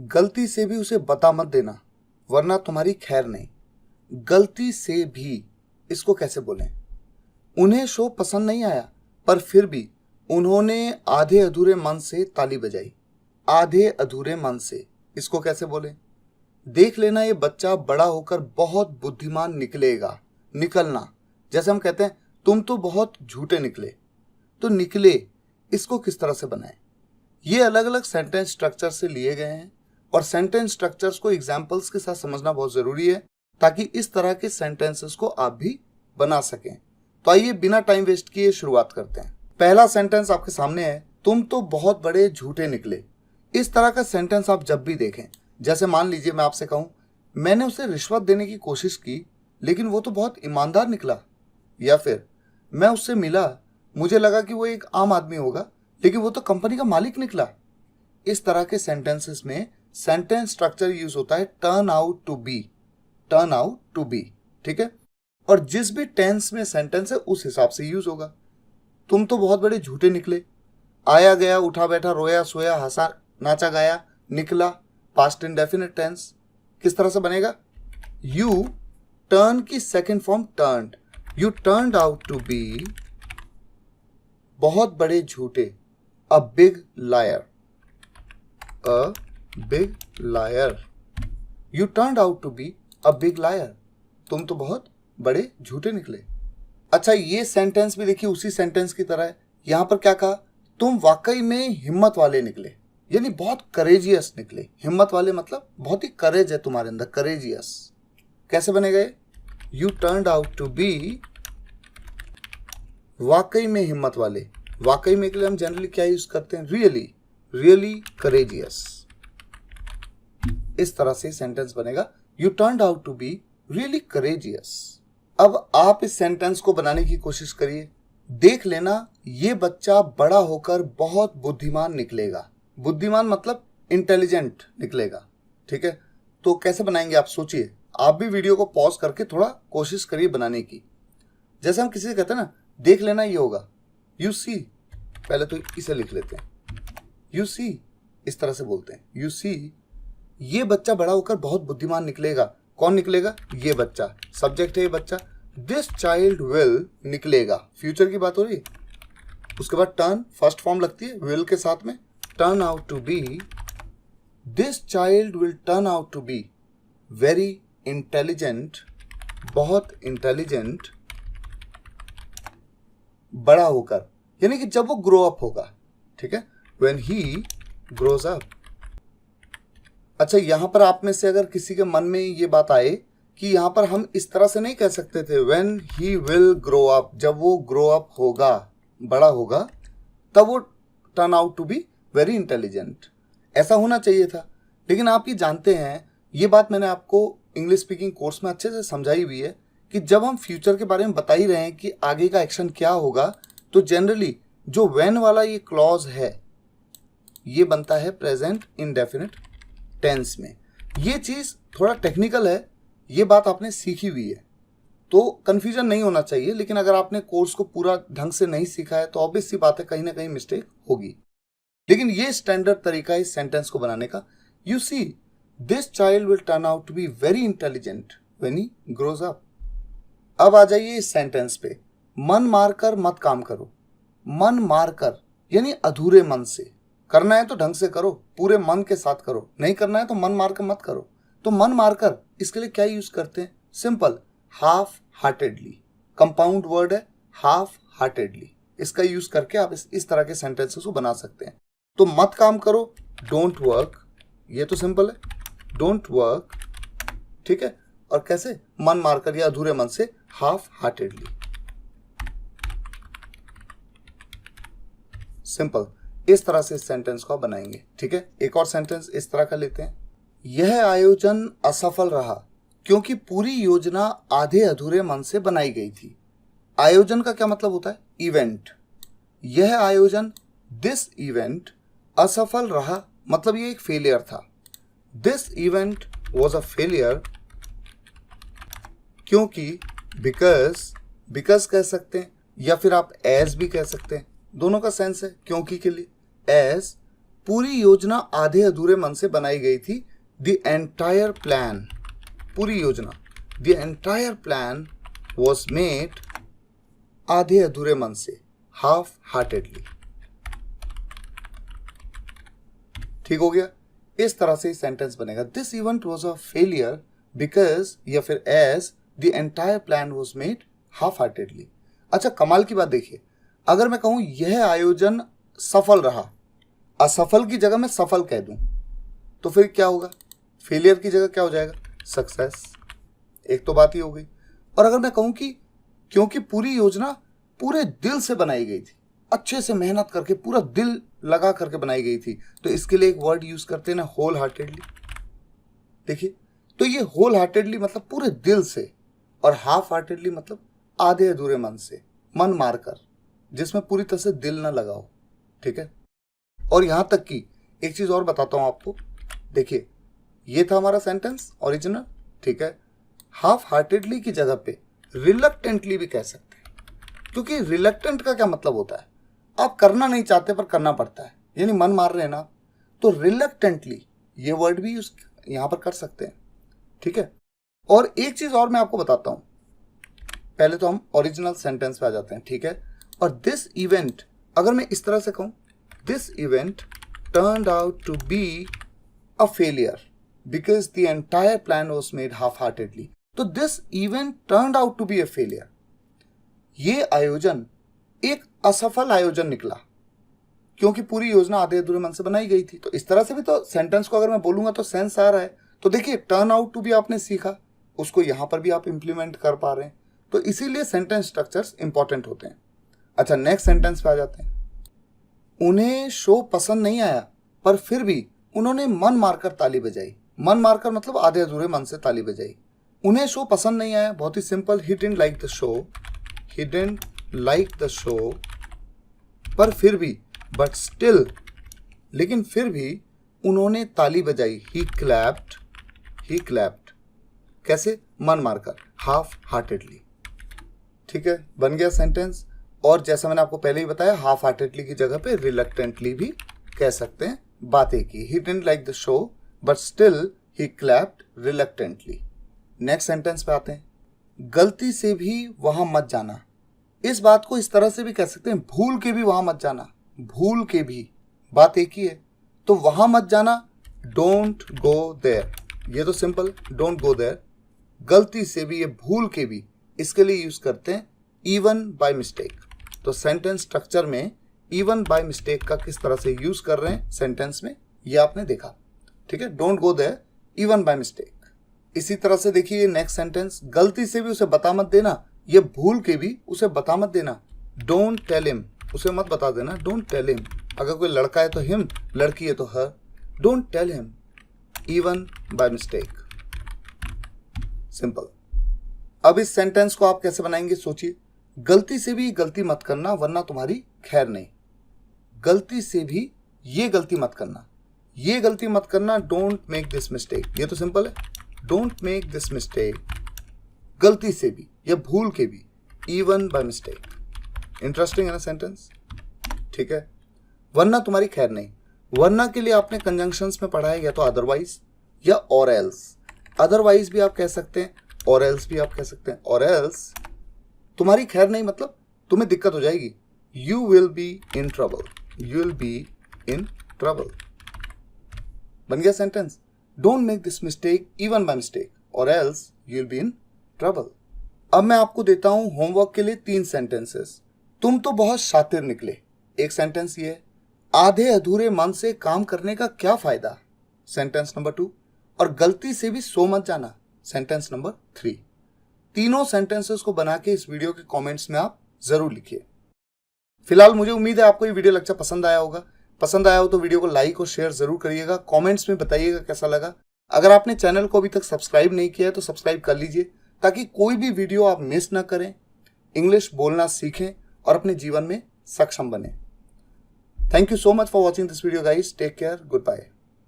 गलती से भी उसे बता मत देना वरना तुम्हारी खैर नहीं। गलती से भी, इसको कैसे बोलें? उन्हें शो पसंद नहीं आया पर फिर भी उन्होंने आधे अधूरे मन से ताली बजाई। आधे अधूरे मन से, इसको कैसे बोलें? देख लेना ये बच्चा बड़ा होकर बहुत बुद्धिमान निकलेगा। निकलना, जैसे हम कहते हैं तुम तो बहुत झूठे निकले, तो निकले इसको किस तरह से बनाएं? ये अलग अलग सेंटेंस स्ट्रक्चर से लिए गए हैं और सेंटेंस स्ट्रक्चर्स को एग्जाम्पल्स के साथ समझना बहुत जरूरी है ताकि इस तरह के सेंटेंसेस को आप भी बना सकें। तो आइए बिना टाइम वेस्ट किए शुरुआत करते हैं। पहला सेंटेंस आपके सामने है, तुम तो बहुत बड़े झूठे निकले। इस तरह का सेंटेंस आप जब भी देखें, जैसे मान लीजिए मैं आपसे कहूं मैंने उसे रिश्वत देने की कोशिश की लेकिन वो तो बहुत ईमानदार निकला, या फिर मैं उससे मिला, मुझे लगा कि वो एक आम आदमी होगा लेकिन वो तो कंपनी का मालिक निकला। इस तरह के सेंटेंसेस में सेंटेंस स्ट्रक्चर यूज होता है turn out to be. Turn out to be, ठीक है? और जिस भी टेंस में सेंटेंस है उस हिसाब से यूज होगा। तुम तो बहुत बड़े झूठे निकले, आया गया, उठा बैठा, रोया सोया, हंसा नाचा गाया, निकला, पास्ट इंडेफिनिट टेंस किस तरह से बनेगा? यू टर्न की second form turned. You turned out to be बहुत बड़े झूठे, a big liar. A big liar. You turned out to be a big liar. तुम तो बहुत बड़े झूठे निकले। अच्छा, ये सेंटेंस भी देखिए उसी सेंटेंस की तरह है। यहां पर क्या कहा? तुम वाकई में हिम्मत वाले निकले, यानी बहुत करेजियस निकले। हिम्मत वाले मतलब बहुत ही करेज है तुम्हारे अंदर, करेजियस। कैसे बनेगा ये? You turned out to be वाकई में हिम्मत वाले। वाकई में के लिए हम जनरली क्या यूज करते हैं? रियली। Really courageous. इस तरह से सेंटेंस बनेगा, you turned out to be really courageous. अब आप इस सेंटेंस को बनाने की कोशिश करिए। देख लेना ये बच्चा बड़ा होकर बहुत बुद्धिमान निकलेगा। बुद्धिमान मतलब इंटेलिजेंट निकलेगा, ठीक है? तो कैसे बनाएंगे आप सोचिए। आप भी वीडियो को पॉज करके थोड़ा कोशिश करिए बनाने की। जैसे हम किसी से कहते हैं ना, देख लेना ये होगा, यू सी। पहले तो इसे लिख लेते हैं, यू सी, इस तरह से बोलते हैं, यू सी ये बच्चा बड़ा होकर बहुत बुद्धिमान निकलेगा। कौन निकलेगा? ये बच्चा। सब्जेक्ट है ये बच्चा। दिस चाइल्ड विल निकलेगा, फ्यूचर की बात हो रही है। उसके बाद टर्न, फर्स्ट फॉर्म लगती है विल के साथ में। Turn out to be, this child will turn out to be very intelligent, बहुत इंटेलिजेंट बड़ा होकर, यानी कि जब वो ग्रो अप होगा, ठीक है? When he grows up. अच्छा, यहां पर आप में से अगर किसी के मन में ये बात आए कि यहां पर हम इस तरह से नहीं कह सकते थे when he will grow up, जब वो ग्रो अप होगा, बड़ा होगा, तब वो turn out to be very intelligent, ऐसा होना चाहिए था। लेकिन आप ये जानते हैं, ये बात मैंने आपको इंग्लिश स्पीकिंग कोर्स में अच्छे से समझाई हुई है कि जब हम फ्यूचर के बारे में बता ही रहे हैं कि आगे का एक्शन क्या होगा, तो जनरली जो व्हेन वाला ये क्लॉज है ये बनता है प्रेजेंट इंडेफिनिट टेंस में। ये चीज थोड़ा टेक्निकल है, ये बात आपने सीखी हुई है तो कंफ्यूजन नहीं होना चाहिए। लेकिन अगर आपने कोर्स को पूरा ढंग से नहीं सीखा है तो ऑब्वियस सी बात है कहीं ना कहीं मिस्टेक होगी। लेकिन ये स्टैंडर्ड तरीका है इस सेंटेंस को बनाने का। You see this child will turn out to be very intelligent when he grows up. अब आ जाइए इस सेंटेंस पे, मन मारकर मत काम करो। मन मारकर यानी अधूरे मन से। करना है तो ढंग से करो, पूरे मन के साथ करो, नहीं करना है तो मन मारकर मत करो। तो मन मारकर इसके लिए क्या यूज करते हैं? Simple, half heartedly. Compound word है हाफ हार्टेडली, इसका यूज करके आप इस तरह के सेंटेंसेस को बना सकते हैं। तो मत काम करो, डोंट वर्क, ये तो सिंपल है, डोंट वर्क, ठीक है? और कैसे? मन मारकर या अधूरे मन से, हाफ हार्टेडली। सिंपल, इस तरह से इस सेंटेंस को आप बनाएंगे, ठीक है? एक और सेंटेंस इस तरह का लेते हैं, यह आयोजन असफल रहा क्योंकि पूरी योजना आधे अधूरे मन से बनाई गई थी। आयोजन का क्या मतलब होता है? इवेंट। यह आयोजन, दिस इवेंट, असफल रहा मतलब ये एक फेलियर था। This event was a failure क्योंकि, बिकॉज कह सकते हैं या फिर आप एज भी कह सकते हैं, दोनों का सेंस है क्योंकि के लिए। एज पूरी योजना आधे अधूरे मन से बनाई गई थी। द एंटायर प्लान, पूरी योजना, the entire plan was made आधे अधूरे मन से, हाफ हार्टेडली। ठीक हो गया। इस तरह से सेंटेंस बनेगा। This event was a failure because या फिर as the entire plan was made half heartedly. अच्छा, कमाल की बात देखिए, अगर मैं कहूं यह आयोजन सफल रहा, असफल की जगह मैं सफल कह दूं, तो फिर क्या होगा? फेलियर की जगह क्या हो जाएगा? सक्सेस। एक तो बात ही हो गई। और अगर मैं कहूं कि क्योंकि पूरी योजना पूरे दिल से बनाई गई थी, अच्छे से मेहनत करके पूरा दिल लगा करके बनाई गई थी, तो इसके लिए एक वर्ड यूज करते हैं ना, होल हार्टेडली। देखिए, तो ये होल हार्टेडली मतलब पूरे दिल से, और हाफ हार्टेडली मतलब आधे अधूरे मन से, मन मारकर, जिसमें पूरी तरह से दिल ना लगाओ। ठीक है। और यहां तक कि एक चीज और बताता हूं आपको। देखिए, ये था हमारा सेंटेंस ओरिजिनल। ठीक है। हाफ हार्टेडली की जगह पे रिलक्टेंटली भी कह सकते हैं, क्योंकि रिलक्टेंट का क्या मतलब होता है? आप करना नहीं चाहते पर करना पड़ता है, यानी मन मार रहे हैं ना, तो रिलक्टेंटली ये वर्ड भी यूज यहां पर कर सकते हैं। ठीक है। और एक चीज और मैं आपको बताता हूं। पहले तो हम ओरिजिनल सेंटेंस पे आ जाते हैं। ठीक है। और दिस इवेंट, अगर मैं इस तरह से कहूं, this event turned out to be a failure because the entire plan was made half heartedly. तो this event turned out to be a failure, ये आयोजन एक असफल आयोजन निकला क्योंकि पूरी योजना आधे अधूरे मन से बनाई गई थी। तो इस तरह से भी तो सेंटेंस को अगर मैं बोलूंगा तो सेंस आ रहा है। तो देखिए, टर्न आउट टू भी आपने सीखा, उसको यहां पर भी आप इंप्लीमेंट कर पा रहे हैं। तो इसीलिए सेंटेंस स्ट्रक्चर्स इंपॉर्टेंट होते हैं। अच्छा, नेक्स्ट सेंटेंस पे आ जाते हैं। उन्हें शो पसंद नहीं आया, पर फिर भी उन्होंने मन मारकर ताली बजाई। मन मारकर मतलब आधे अधूरे मन से ताली बजाई। उन्हें शो पसंद नहीं आया, बहुत ही simple, he didn't like the show, he didn't like the show, पर फिर भी, बट स्टिल, लेकिन फिर भी उन्होंने ताली बजाई। ही क्लैप्ड, कैसे? मन मारकर, हाफ हार्टेडली। ठीक है, बन गया सेंटेंस। और जैसा मैंने आपको पहले ही बताया, हाफ हार्टेडली की जगह पे रिलक्टेंटली भी कह सकते हैं। बात एक ही, he didn't like the show but still he clapped reluctantly. Next sentence पे आते हैं। गलती से भी वहां मत जाना, इस बात को इस तरह से भी कह सकते हैं, भूल के भी वहां मत जाना। भूल के भी, बात एक ही है। तो वहां मत जाना, डोंट गो देयर, ये तो सिंपल, डोंट गो देयर। गलती से भी, ये भूल के भी, इसके लिए यूज करते हैं इवन बाय मिस्टेक। तो सेंटेंस स्ट्रक्चर में इवन बाय मिस्टेक का किस तरह से यूज कर रहे हैं सेंटेंस में, ये आपने देखा। ठीक है, don't go there, even by mistake. इसी तरह से देखिए नेक्स्ट सेंटेंस, गलती से भी उसे बता मत देना, ये भूल के भी उसे बता मत देना। डोंट टेल हिम, उसे मत बता देना, डोंट टेल हिम। अगर कोई लड़का है तो हिम, लड़की है तो her. Don't tell him even by mistake. Simple. अब इस सेंटेंस को आप कैसे बनाएंगे, सोचिए। गलती से भी गलती मत करना वरना तुम्हारी खैर नहीं। गलती से भी ये गलती मत करना, ये गलती मत करना, डोंट मेक दिस मिस्टेक। ये तो सिंपल है, डोंट मेक दिस मिस्टेक। गलती से भी या भूल के भी, इवन बाय मिस्टेक। इंटरेस्टिंग है ना सेंटेंस। ठीक है। वरना तुम्हारी खैर नहीं, वरना के लिए आपने कंजंक्शंस में पढ़ा है, या तो अदरवाइज या और एल्स। अदरवाइज भी आप कह सकते हैं, और एल्स भी आप कह सकते हैं। और एल्स तुम्हारी खैर नहीं मतलब तुम्हें दिक्कत हो जाएगी, you will be in trouble, you will be in trouble. बन गया sentence, don't make this mistake even by mistake, or else you will be in trouble. अब मैं आपको देता हूं होमवर्क के लिए 3 सेंटेंसेस। तुम तो बहुत शातिर निकले, एक सेंटेंस ये है। आधे अधूरे मन से काम करने का क्या फायदा, सेंटेंस नंबर 2। और गलती से भी सो मत जाना, सेंटेंस नंबर 3। तीनों सेंटेंसेस को बना के इस वीडियो के कमेंट्स में आप जरूर लिखिए। फिलहाल मुझे उम्मीद है आपको ये वीडियो लेक्चर पसंद आया होगा। पसंद आया हो तो वीडियो को लाइक और शेयर जरूर करिएगा। कमेंट्स में बताइएगा कैसा लगा। अगर आपने चैनल को अभी तक सब्सक्राइब नहीं किया है तो सब्सक्राइब कर लीजिए, ताकि कोई भी वीडियो आप मिस ना करें, इंग्लिश बोलना सीखें और अपने जीवन में सक्षम बने। Thank you so much for watching this video guys. Take care, good bye.